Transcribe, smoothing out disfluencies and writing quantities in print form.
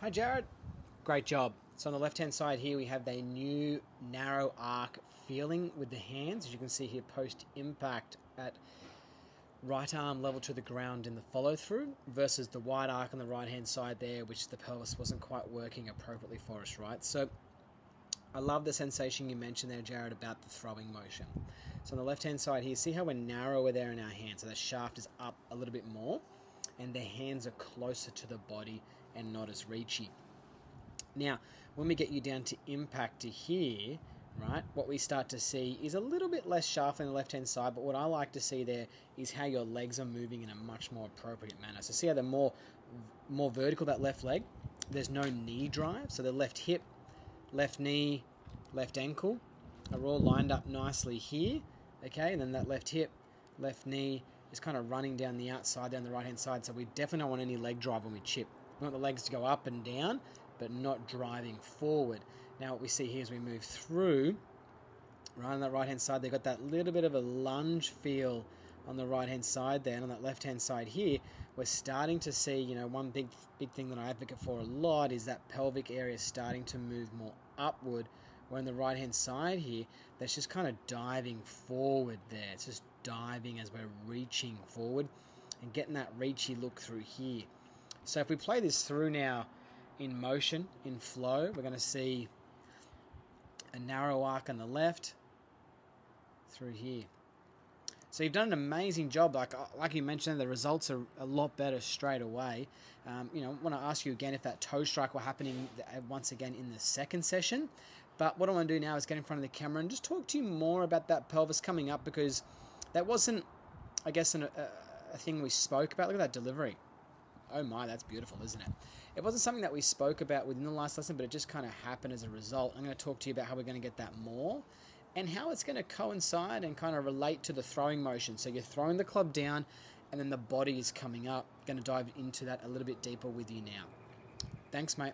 Hi Jared, great job. So on the left hand side here we have the new narrow arc feeling with the hands, as you can see here post impact at right arm level to the ground in the follow through versus the wide arc on the right hand side there, which the pelvis wasn't quite working appropriately for us, right? So I love the sensation you mentioned there, Jared, about the throwing motion. So on the left hand side here, see how we're narrower there in our hands, so the shaft is up a little bit more and the hands are closer to the body and not as reachy. Now, when we get you down to impact to here, right, what we start to see is a little bit less shaft on the left-hand side, but what I like to see there is how your legs are moving in a much more appropriate manner. So see how they're more vertical, that left leg? There's no knee drive, so the left hip, left knee, left ankle are all lined up nicely here, okay, and then that left hip, left knee is kind of running down the outside, down the right-hand side, so we definitely don't want any leg drive when we chip. We want the legs to go up and down, but not driving forward. Now what we see here as we move through, right on that right hand side, they've got that little bit of a lunge feel on the right hand side there, and on that left hand side here, we're starting to see, you know, one big thing that I advocate for a lot is that pelvic area starting to move more upward, where on the right hand side here, that's just kind of diving forward there. It's just diving as we're reaching forward and getting that reachy look through here. So if we play this through now in motion, in flow, we're going to see a narrow arc on the left through here. So you've done an amazing job. Like you mentioned, the results are a lot better straight away. I want to ask you again if that toe strike were happening once again in the second session. But what I want to do now is get in front of the camera and just talk to you more about that pelvis coming up, because that wasn't, I guess, a thing we spoke about. Look at that delivery. Oh my, that's beautiful, isn't it? It wasn't something that we spoke about within the last lesson, but it just kind of happened as a result. I'm going to talk to you about how we're going to get that more and how it's going to coincide and kind of relate to the throwing motion. So you're throwing the club down and then the body is coming up. Going to dive into that a little bit deeper with you now. Thanks, mate.